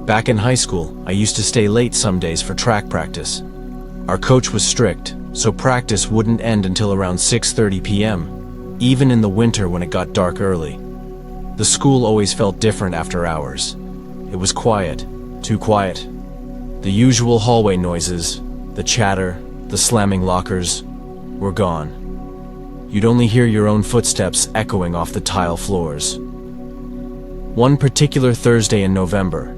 Back in high school, I used to stay late some days for track practice. Our coach was strict, so practice wouldn't end until around 6:30 p.m., even in the winter when it got dark early. The school always felt different after hours. It was quiet, too quiet. The usual hallway noises, the chatter, the slamming lockers, were gone. You'd only hear your own footsteps echoing off the tile floors. One particular Thursday in November,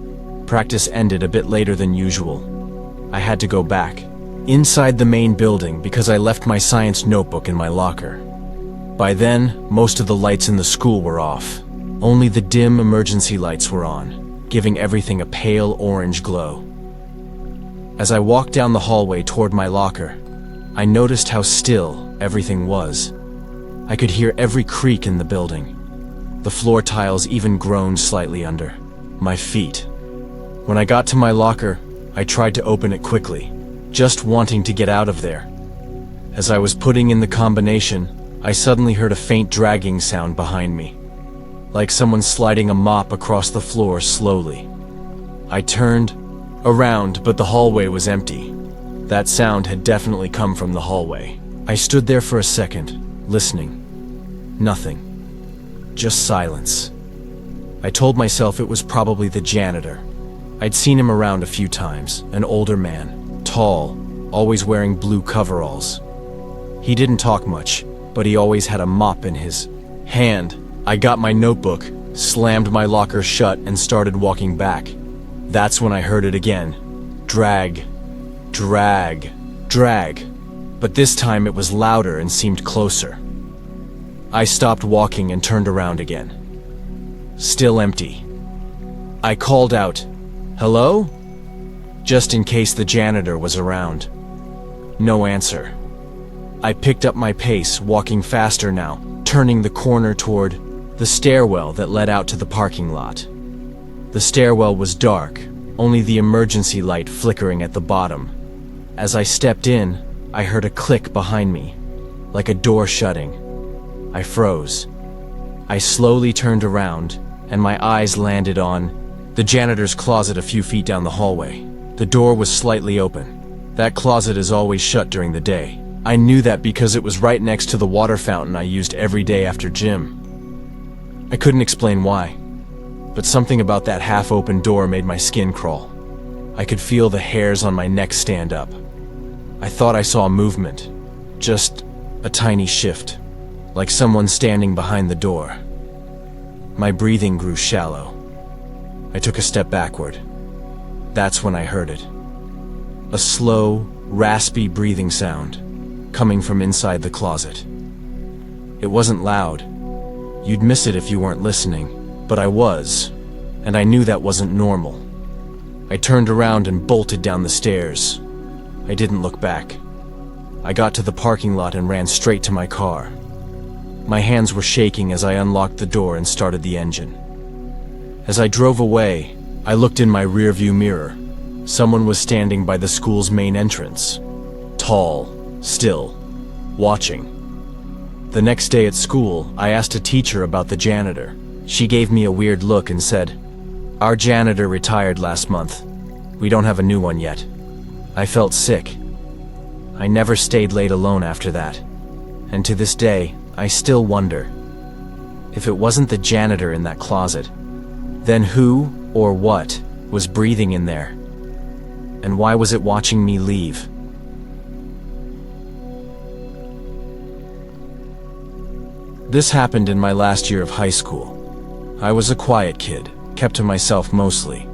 practice ended a bit later than usual. I had to go back, inside the main building, because I left my science notebook in my locker. By then, most of the lights in the school were off. Only the dim emergency lights were on, giving everything a pale orange glow. As I walked down the hallway toward my locker, I noticed how still everything was. I could hear every creak in the building. The floor tiles even groaned slightly under my feet. When I got to my locker, I tried to open it quickly, just wanting to get out of there. As I was putting in the combination, I suddenly heard a faint dragging sound behind me, like someone sliding a mop across the floor slowly. I turned around, but the hallway was empty. That sound had definitely come from the hallway. I stood there for a second, listening. Nothing. Just silence. I told myself it was probably the janitor. I'd seen him around a few times, an older man, tall, always wearing blue coveralls. He didn't talk much, but he always had a mop in his hand. I got my notebook, slammed my locker shut, and started walking back. That's when I heard it again. Drag, drag, drag. But this time it was louder and seemed closer. I stopped walking and turned around again. Still empty. I called out, "Hello?" just in case the janitor was around. No answer. I picked up my pace, walking faster now, turning the corner toward the stairwell that led out to the parking lot. The stairwell was dark, only the emergency light flickering at the bottom. As I stepped in, I heard a click behind me, like a door shutting. I froze. I slowly turned around, and my eyes landed on the janitor's closet a few feet down the hallway. The door was slightly open. That closet is always shut during the day. I knew that because it was right next to the water fountain I used every day after gym. I couldn't explain why, but something about that half-open door made my skin crawl. I could feel the hairs on my neck stand up. I thought I saw movement, just a tiny shift, like someone standing behind the door. My breathing grew shallow. I took a step backward. That's when I heard it. A slow, raspy breathing sound, coming from inside the closet. It wasn't loud. You'd miss it if you weren't listening, but I was, and I knew that wasn't normal. I turned around and bolted down the stairs. I didn't look back. I got to the parking lot and ran straight to my car. My hands were shaking as I unlocked the door and started the engine. As I drove away, I looked in my rearview mirror. Someone was standing by the school's main entrance. Tall, still, watching. The next day at school, I asked a teacher about the janitor. She gave me a weird look and said, "Our janitor retired last month. We don't have a new one yet." I felt sick. I never stayed late alone after that. And to this day, I still wonder. If it wasn't the janitor in that closet, then who or what was breathing in there? And why was it watching me leave? This happened in my last year of high school. I was a quiet kid, kept to myself mostly.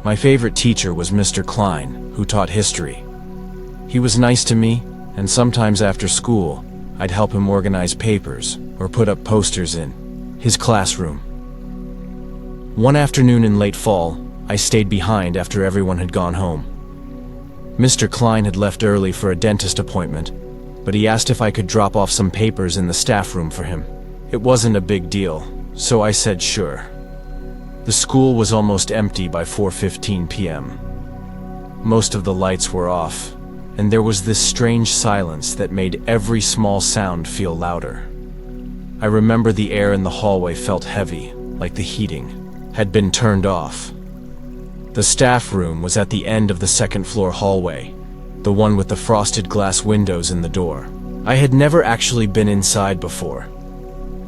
My favorite teacher was Mr. Klein, who taught history. He was nice to me, and sometimes after school, I'd help him organize papers or put up posters in his classroom. One afternoon in late fall, I stayed behind after everyone had gone home. Mr. Klein had left early for a dentist appointment, but he asked if I could drop off some papers in the staff room for him. It wasn't a big deal, so I said sure. The school was almost empty by 4:15 p.m. Most of the lights were off, and there was this strange silence that made every small sound feel louder. I remember the air in the hallway felt heavy, like the heating had been turned off. The staff room was at the end of the second-floor hallway, the one with the frosted glass windows in the door. I had never actually been inside before.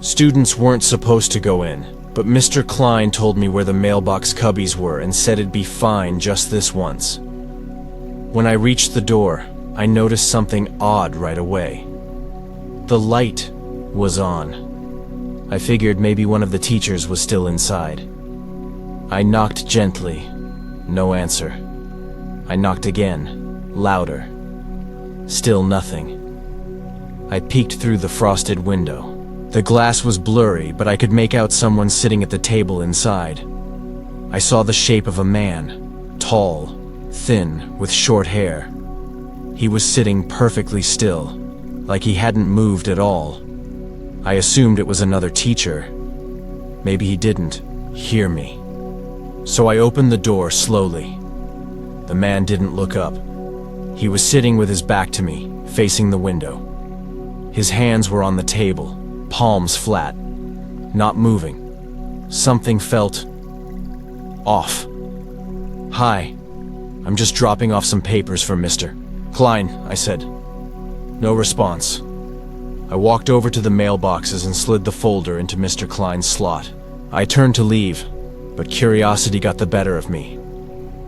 Students weren't supposed to go in, but Mr. Klein told me where the mailbox cubbies were and said it'd be fine just this once. When I reached the door, I noticed something odd right away. The light was on. I figured maybe one of the teachers was still inside. I knocked gently. No answer. I knocked again, louder. Still nothing. I peeked through the frosted window. The glass was blurry, but I could make out someone sitting at the table inside. I saw the shape of a man, tall, thin, with short hair. He was sitting perfectly still, like he hadn't moved at all. I assumed it was another teacher. Maybe he didn't hear me. So I opened the door slowly. The man didn't look up. He was sitting with his back to me, facing the window. His hands were on the table, palms flat, not moving. Something felt off. "Hi, I'm just dropping off some papers for Mr. Klein," I said. No response. I walked over to the mailboxes and slid the folder into Mr. Klein's slot. I turned to leave, but curiosity got the better of me.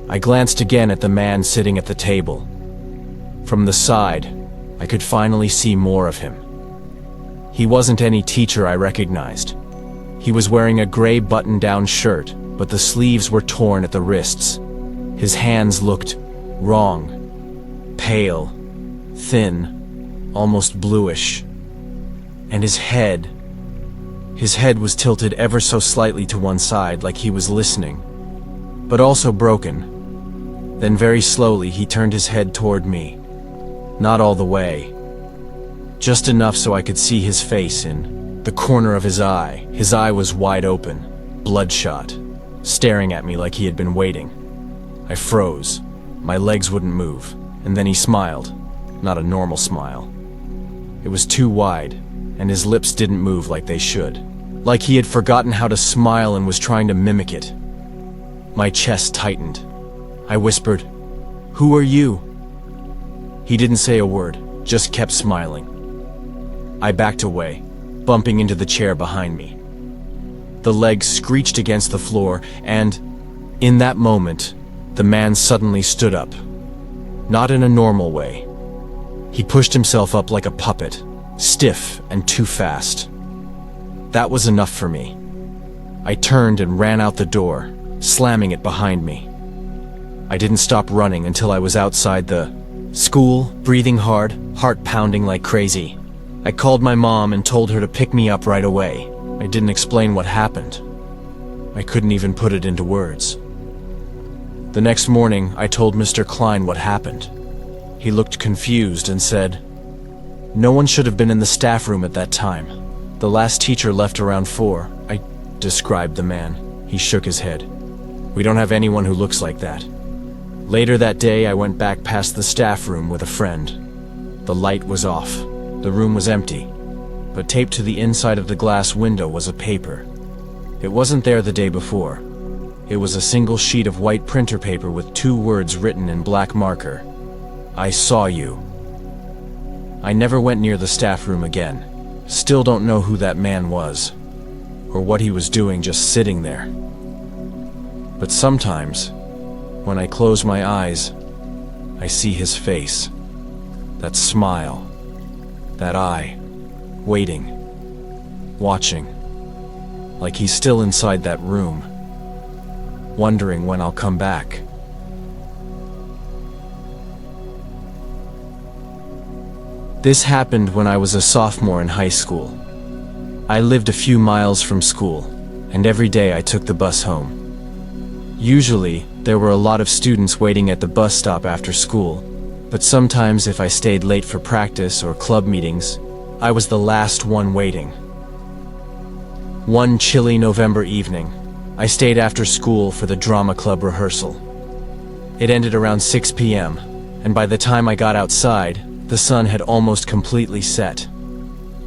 I glanced again at the man sitting at the table. From the side, I could finally see more of him. He wasn't any teacher I recognized. He was wearing a gray button-down shirt, but the sleeves were torn at the wrists. His hands looked wrong. Pale, thin, almost bluish. And his head was tilted ever so slightly to one side, like he was listening, but also broken. Then very slowly he turned his head toward me. Not all the way. Just enough so I could see his face in the corner of his eye. His eye was wide open, bloodshot, staring at me like he had been waiting. I froze. My legs wouldn't move. And then he smiled. Not a normal smile. It was too wide, and his lips didn't move like they should. Like he had forgotten how to smile and was trying to mimic it. My chest tightened. I whispered, "Who are you?" He didn't say a word, just kept smiling. I backed away, bumping into the chair behind me. The legs screeched against the floor, and, in that moment, the man suddenly stood up. Not in a normal way. He pushed himself up like a puppet, stiff and too fast. That was enough for me. I turned and ran out the door, slamming it behind me. I didn't stop running until I was outside the school, breathing hard, heart pounding like crazy. I called my mom and told her to pick me up right away. I didn't explain what happened. I couldn't even put it into words. The next morning, I told Mr. Klein what happened. He looked confused and said, "No one should have been in the staff room at that time. The last teacher left around 4. I described the man. He shook his head. "We don't have anyone who looks like that." Later that day, I went back past the staff room with a friend. The light was off. The room was empty. But taped to the inside of the glass window was a paper. It wasn't there the day before. It was a single sheet of white printer paper with 2 words written in black marker. "I saw you." I never went near the staff room again. Still don't know who that man was, or what he was doing just sitting there. But sometimes, when I close my eyes, I see his face. That smile. That eye. Waiting. Watching. Like he's still inside that room. Wondering when I'll come back. This happened when I was a sophomore in high school. I lived a few miles from school, and every day I took the bus home. Usually, there were a lot of students waiting at the bus stop after school, but sometimes if I stayed late for practice or club meetings, I was the last one waiting. One chilly November evening, I stayed after school for the drama club rehearsal. It ended around 6 p.m., and by the time I got outside, the sun had almost completely set.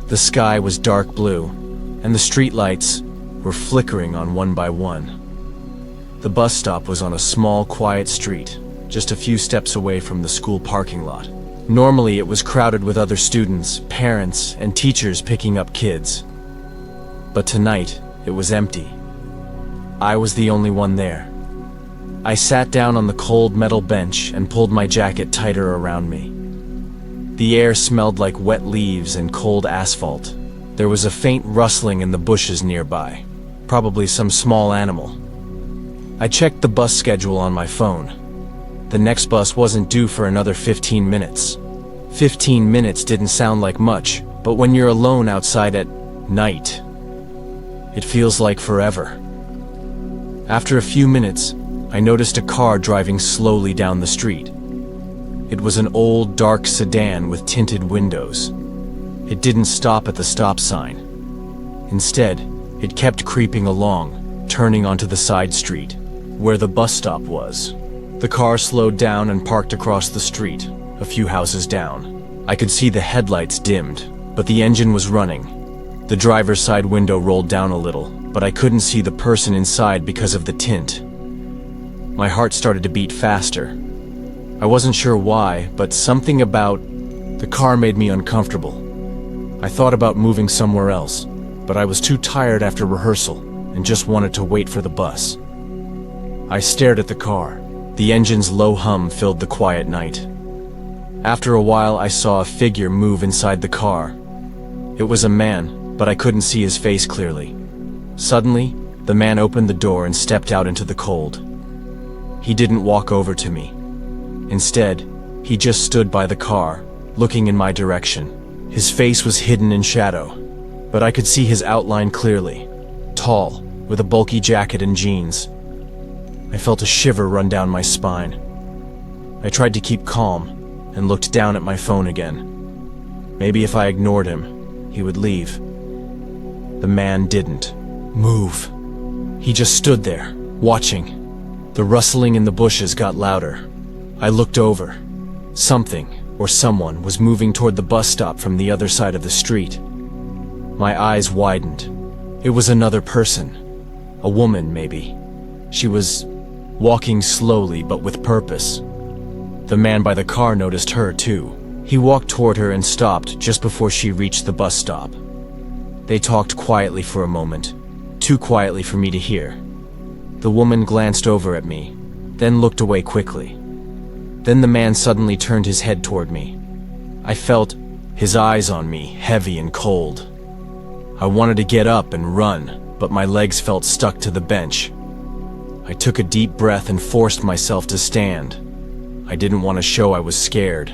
The sky was dark blue, and the streetlights were flickering on one by one. The bus stop was on a small, quiet street, just a few steps away from the school parking lot. Normally, it was crowded with other students, parents, and teachers picking up kids. But tonight, it was empty. I was the only one there. I sat down on the cold metal bench and pulled my jacket tighter around me. The air smelled like wet leaves and cold asphalt. There was a faint rustling in the bushes nearby, probably some small animal. I checked the bus schedule on my phone. The next bus wasn't due for another 15 minutes. 15 minutes didn't sound like much, but when you're alone outside at night, it feels like forever. After a few minutes, I noticed a car driving slowly down the street. It was an old, dark sedan with tinted windows. It didn't stop at the stop sign. Instead, it kept creeping along, turning onto the side street, where the bus stop was. The car slowed down and parked across the street, a few houses down. I could see the headlights dimmed, but the engine was running. The driver's side window rolled down a little, but I couldn't see the person inside because of the tint. My heart started to beat faster. I wasn't sure why, but something about the car made me uncomfortable. I thought about moving somewhere else, but I was too tired after rehearsal and just wanted to wait for the bus. I stared at the car. The engine's low hum filled the quiet night. After a while, I saw a figure move inside the car. It was a man, but I couldn't see his face clearly. Suddenly, the man opened the door and stepped out into the cold. He didn't walk over to me. Instead, he just stood by the car, looking in my direction. His face was hidden in shadow, but I could see his outline clearly. Tall, with a bulky jacket and jeans. I felt a shiver run down my spine. I tried to keep calm and looked down at my phone again. Maybe if I ignored him, he would leave. The man didn't move. He just stood there, watching. The rustling in the bushes got louder. I looked over. Something, or someone, was moving toward the bus stop from the other side of the street. My eyes widened. It was another person. A woman, maybe. She was walking slowly but with purpose. The man by the car noticed her too. He walked toward her and stopped just before she reached the bus stop. They talked quietly for a moment, too quietly for me to hear. The woman glanced over at me, then looked away quickly. Then the man suddenly turned his head toward me. I felt his eyes on me, heavy and cold. I wanted to get up and run, but my legs felt stuck to the bench. I took a deep breath and forced myself to stand. I didn't want to show I was scared.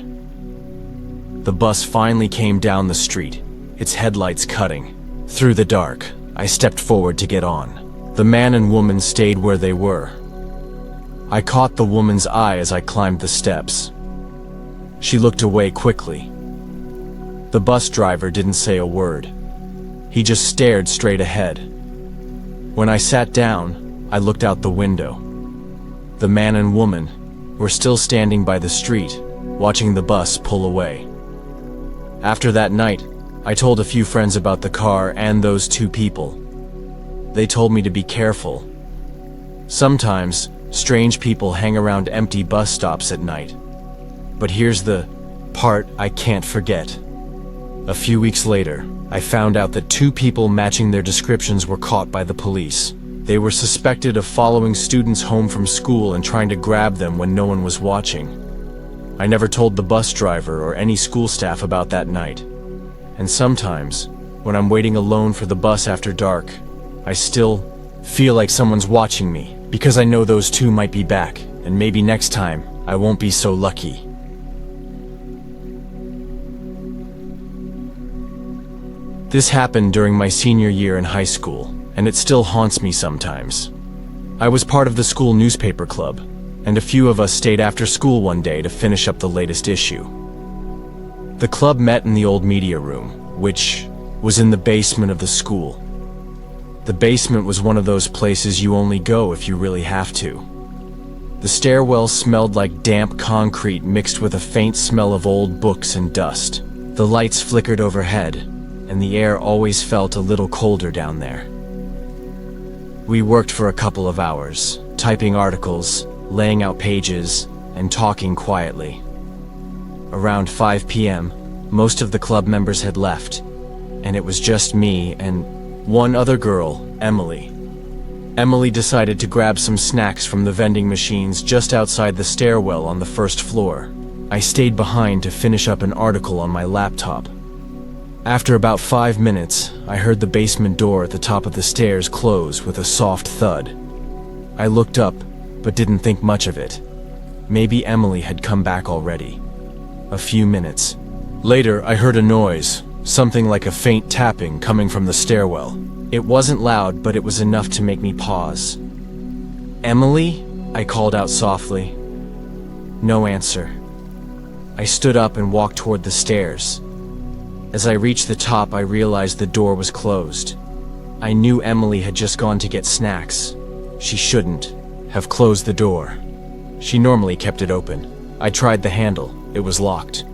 The bus finally came down the street, its headlights cutting. Through the dark, I stepped forward to get on. The man and woman stayed where they were. I caught the woman's eye as I climbed the steps. She looked away quickly. The bus driver didn't say a word. He just stared straight ahead. When I sat down, I looked out the window. The man and woman were still standing by the street, watching the bus pull away. After that night, I told a few friends about the car and those two people. They told me to be careful. Sometimes, strange people hang around empty bus stops at night. But here's the part I can't forget. A few weeks later, I found out that two people matching their descriptions were caught by the police. They were suspected of following students home from school and trying to grab them when no one was watching. I never told the bus driver or any school staff about that night. And sometimes, when I'm waiting alone for the bus after dark, I still feel like someone's watching me, because I know those two might be back, and maybe next time I won't be so lucky. This happened during my senior year in high school, and it still haunts me sometimes. I was part of the school newspaper club, and a few of us stayed after school one day to finish up the latest issue. The club met in the old media room, which was in the basement of the school. The basement was one of those places you only go if you really have to. The stairwell smelled like damp concrete mixed with a faint smell of old books and dust. The lights flickered overhead, and the air always felt a little colder down there. We worked for a couple of hours, typing articles, laying out pages, and talking quietly. Around 5 p.m., most of the club members had left, and it was just me and one other girl, Emily. Emily decided to grab some snacks from the vending machines just outside the stairwell on the first floor. I stayed behind to finish up an article on my laptop. After about 5 minutes, I heard the basement door at the top of the stairs close with a soft thud. I looked up, but didn't think much of it. Maybe Emily had come back already. A few minutes later, I heard a noise, something like a faint tapping coming from the stairwell. It wasn't loud, but it was enough to make me pause. "Emily?" I called out softly. No answer. I stood up and walked toward the stairs. As I reached the top, I realized the door was closed. I knew Emily had just gone to get snacks. She shouldn't have closed the door. She normally kept it open. I tried the handle. It was locked.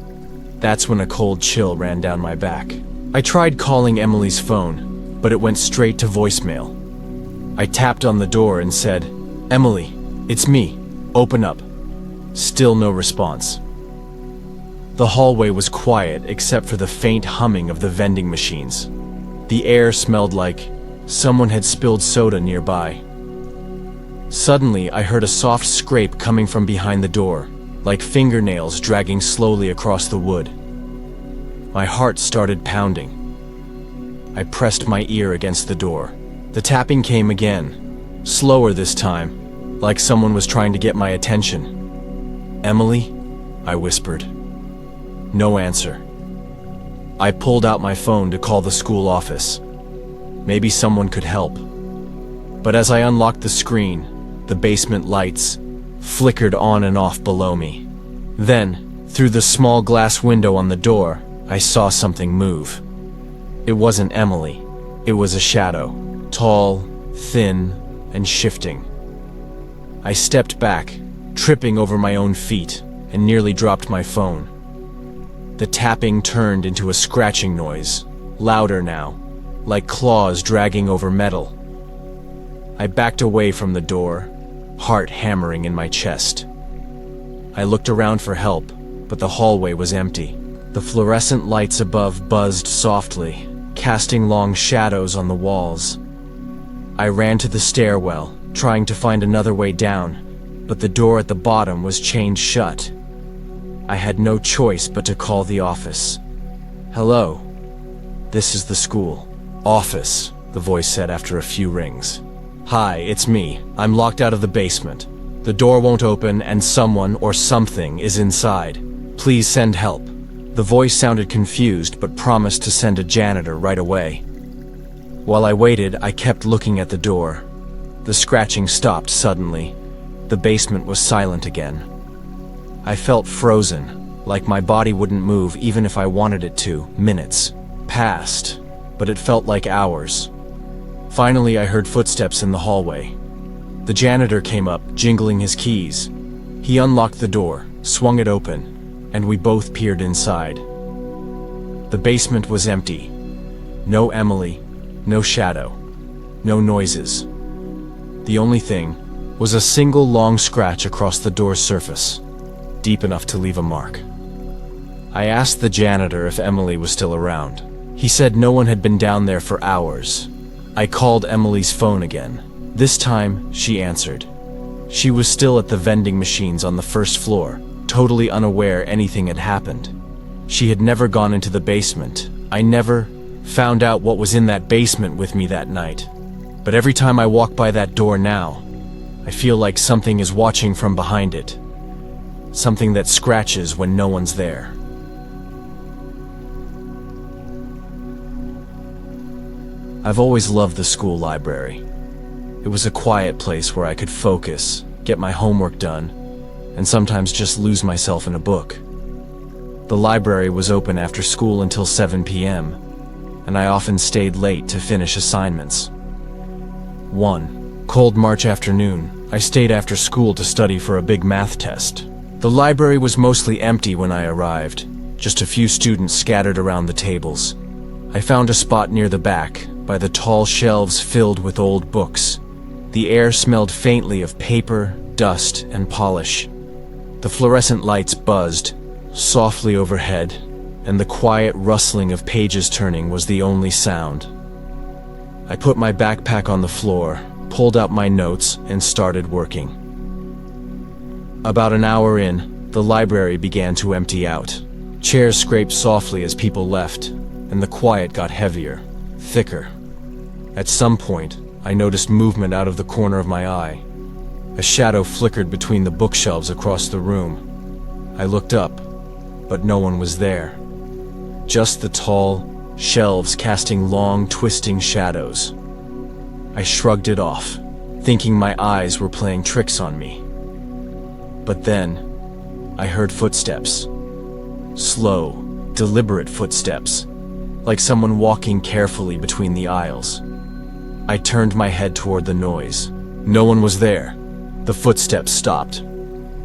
That's when a cold chill ran down my back. I tried calling Emily's phone, but it went straight to voicemail. I tapped on the door and said, "Emily, it's me. Open up." Still no response. The hallway was quiet except for the faint humming of the vending machines. The air smelled like someone had spilled soda nearby. Suddenly, I heard a soft scrape coming from behind the door, like fingernails dragging slowly across the wood. My heart started pounding. I pressed my ear against the door. The tapping came again, slower this time, like someone was trying to get my attention. "Emily?" I whispered. No answer. I pulled out my phone to call the school office. Maybe someone could help. But as I unlocked the screen, the basement lights flickered on and off below me. Then, through the small glass window on the door, I saw something move. It wasn't Emily. It was a shadow, tall, thin, and shifting. I stepped back, tripping over my own feet, and nearly dropped my phone. The tapping turned into a scratching noise, louder now, like claws dragging over metal. I backed away from the door, heart hammering in my chest. I looked around for help, but the hallway was empty. The fluorescent lights above buzzed softly, casting long shadows on the walls. I ran to the stairwell, trying to find another way down, but the door at the bottom was chained shut. I had no choice but to call the office. "Hello. This is the school." "Office," the voice said after a few rings. "Hi, it's me. I'm locked out of the basement. The door won't open and someone or something is inside. Please send help." The voice sounded confused but promised to send a janitor right away. While I waited, I kept looking at the door. The scratching stopped suddenly. The basement was silent again. I felt frozen, like my body wouldn't move even if I wanted it to. Minutes passed, but it felt like hours. Finally, I heard footsteps in the hallway. The janitor came up, jingling his keys. He unlocked the door, swung it open, and we both peered inside. The basement was empty. No Emily, no shadow, no noises. The only thing was a single long scratch across the door's surface, deep enough to leave a mark. I asked the janitor if Emily was still around. He said no one had been down there for hours. I called Emily's phone again. This time, she answered. She was still at the vending machines on the first floor, totally unaware anything had happened. She had never gone into the basement. I never found out what was in that basement with me that night. But every time I walk by that door now, I feel like something is watching from behind it. Something that scratches when no one's there. I've always loved the school library. It was a quiet place where I could focus, get my homework done, and sometimes just lose myself in a book. The library was open after school until 7 p.m., and I often stayed late to finish assignments. One cold March afternoon, I stayed after school to study for a big math test. The library was mostly empty when I arrived, just a few students scattered around the tables. I found a spot near the back, by the tall shelves filled with old books. The air smelled faintly of paper, dust, and polish. The fluorescent lights buzzed softly overhead, and the quiet rustling of pages turning was the only sound. I put my backpack on the floor, pulled out my notes, and started working. About an hour in, the library began to empty out. Chairs scraped softly as people left, and the quiet got heavier, thicker. At some point, I noticed movement out of the corner of my eye. A shadow flickered between the bookshelves across the room. I looked up, but no one was there. Just the tall shelves casting long, twisting shadows. I shrugged it off, thinking my eyes were playing tricks on me. But then, I heard footsteps. Slow, deliberate footsteps, like someone walking carefully between the aisles. I turned my head toward the noise. No one was there. The footsteps stopped.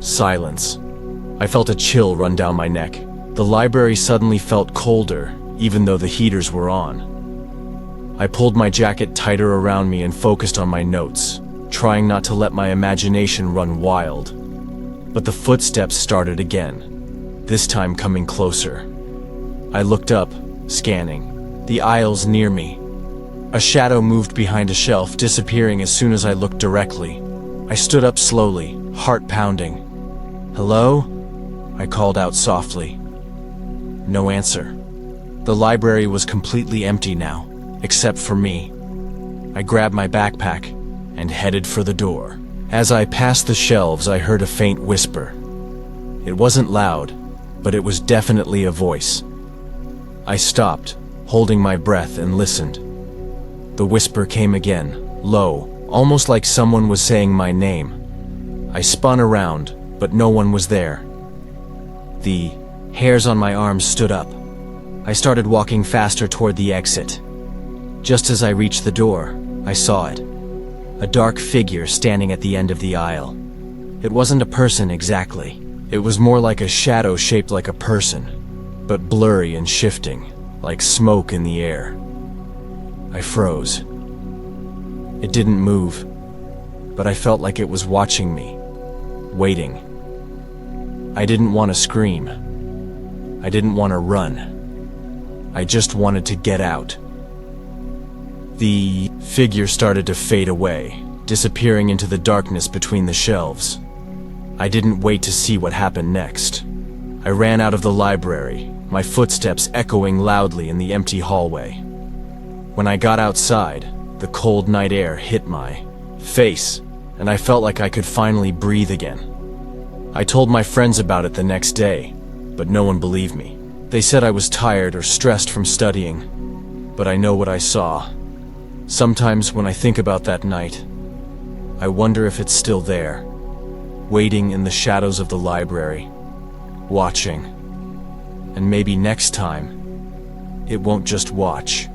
Silence. I felt a chill run down my neck. The library suddenly felt colder, even though the heaters were on. I pulled my jacket tighter around me and focused on my notes, trying not to let my imagination run wild. But the footsteps started again, this time coming closer. I looked up, scanning the aisles near me. A shadow moved behind a shelf, disappearing as soon as I looked directly. I stood up slowly, heart pounding. "Hello?" I called out softly. No answer. The library was completely empty now, except for me. I grabbed my backpack and headed for the door. As I passed the shelves, I heard a faint whisper. It wasn't loud, but it was definitely a voice. I stopped, holding my breath, and listened. The whisper came again, low, almost like someone was saying my name. I spun around, but no one was there. The hairs on my arms stood up. I started walking faster toward the exit. Just as I reached the door, I saw it. A dark figure standing at the end of the aisle. It wasn't a person exactly. It was more like a shadow shaped like a person, but blurry and shifting, like smoke in the air. I froze. It didn't move, but I felt like it was watching me, waiting. I didn't want to scream. I didn't want to run. I just wanted to get out. The figure started to fade away, disappearing into the darkness between the shelves. I didn't wait to see what happened next. I ran out of the library, my footsteps echoing loudly in the empty hallway. When I got outside, the cold night air hit my face, and I felt like I could finally breathe again. I told my friends about it the next day, but no one believed me. They said I was tired or stressed from studying, but I know what I saw. Sometimes when I think about that night, I wonder if it's still there, waiting in the shadows of the library, watching. And maybe next time, it won't just watch.